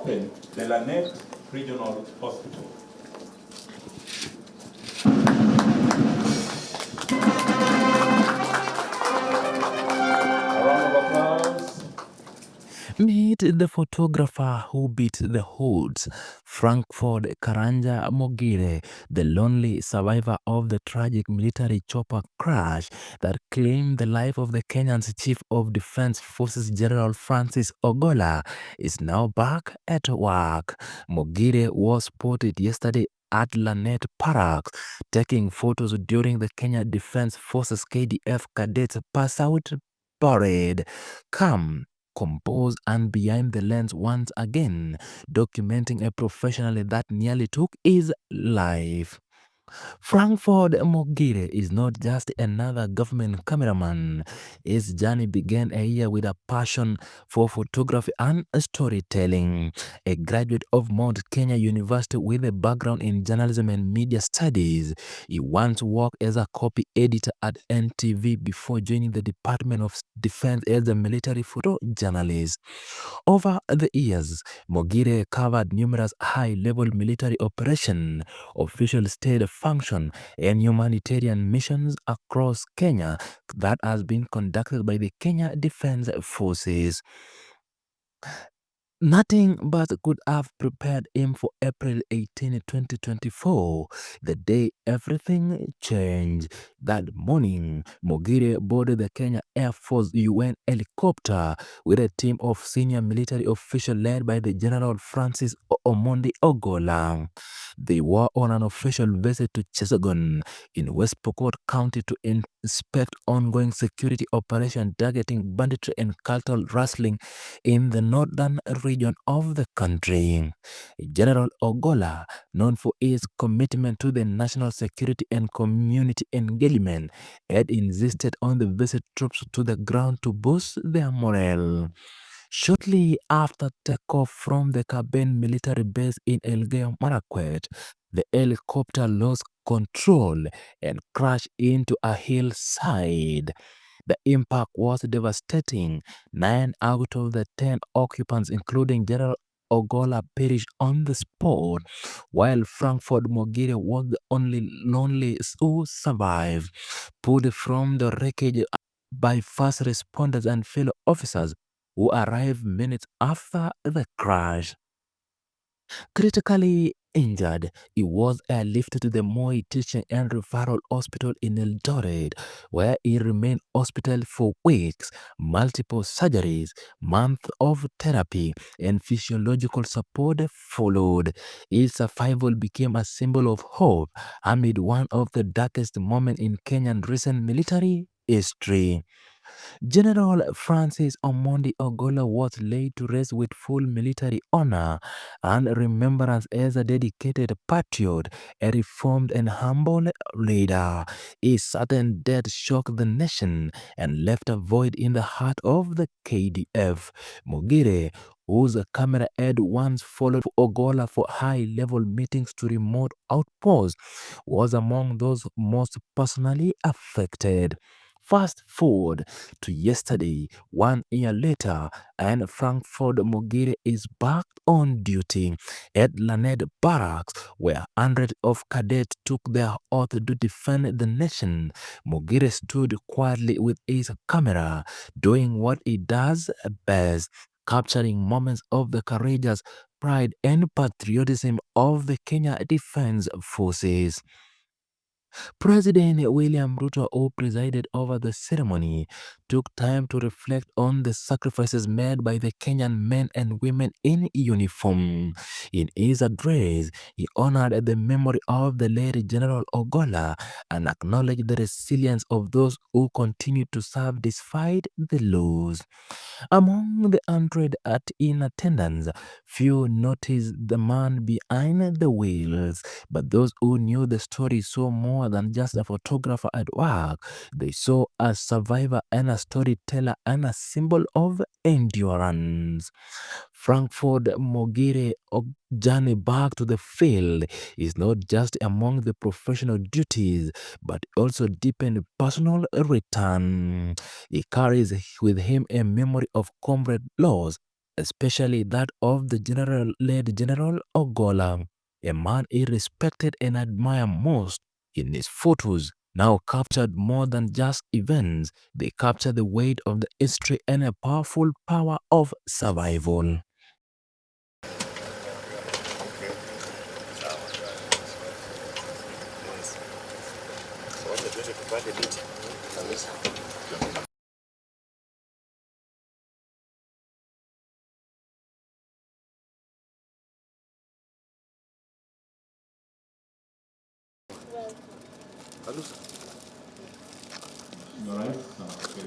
opened the Lanet Regional Hospital. A round of applause. Meet the photographer who beat the hoods, FRANKFORD Mogire, the lonely survivor of the tragic military chopper crash that claimed the life of the Kenyan's Chief of Defense Forces General Francis Ogolla, is now back at work. Mogire was spotted yesterday at Lanet Barracks, taking photos during the Kenya Defense Forces KDF cadets pass-out parade. Come, composed and behind the lens once again, documenting a professional that nearly took his life. FRANKFORD Mogire is not just another government cameraman. His journey began a year with a passion for photography and storytelling. A graduate of Mount Kenya University with a background in journalism and media studies, he once worked as a copy editor at NTV before joining the Department of Defense as a military photojournalist. Over the years, Mogire covered numerous high-level military operations, official state function, and humanitarian missions across Kenya that has been conducted by the Kenya Defense Forces. Nothing but could have prepared him for April 18, 2024, the day everything changed. That morning, Mogire boarded the Kenya Air Force UN helicopter with a team of senior military officials led by the General Francis Ogolla. They were on an official visit to Chesagon in West Pokot County to inspect ongoing security operations targeting banditry and cultural rustling in the northern region of the country. General Ogolla, known for his commitment to the national security and community engagement, had insisted on the visit troops to the ground to boost their morale. Shortly after takeoff from the Kaben military base in Elgeyo Marakwet, the helicopter lost control and crashed into a hillside. The impact was devastating. 9 out of the 10 occupants, including General Ogolla, perished on the spot, while FRANKFORD Mogire was the only lonely who survived. Pulled from the wreckage by first responders and fellow officers who arrived minutes after the crash. Critically injured, he was airlifted to the Moi Teaching and Referral Hospital in Eldoret, where he remained hospital for weeks. Multiple surgeries, months of therapy, and physiological support followed. His survival became a symbol of hope amid one of the darkest moments in Kenyan recent military history. General Francis Omondi Ogolla was laid to rest with full military honor and remembrance as a dedicated patriot, a reformed and humble leader. His sudden death shocked the nation and left a void in the heart of the KDF. Mogire, whose camera had once followed Ogolla for high-level meetings to remote outposts, was among those most personally affected. Fast forward to yesterday, 1 year later, and FRANKFORD Mogire is back on duty at Lanet Barracks, where hundreds of cadets took their oath to defend the nation. Mogire stood quietly with his camera, doing what he does best, capturing moments of the courageous pride and patriotism of the Kenya Defense Forces. President William Ruto, who presided over the ceremony, took time to reflect on the sacrifices made by the Kenyan men and women in uniform. In his address, he honored the memory of the late General Ogolla and acknowledged the resilience of those who continue to serve despite the loss. Among the hundred in attendance, few noticed the man behind the wheels, but those who knew the story saw more than just a photographer at work. They saw a survivor and a storyteller and a symbol of endurance. FRANKFORD Mogire journey back to the field is not just among the professional duties, but also deepened personal return. He carries with him a memory of comrade loss, especially that of the late General OGOLLA, a man he respected and admired most. In his photos, now captured more than just events, they capture the weight of the history and a powerful power of survival. All right.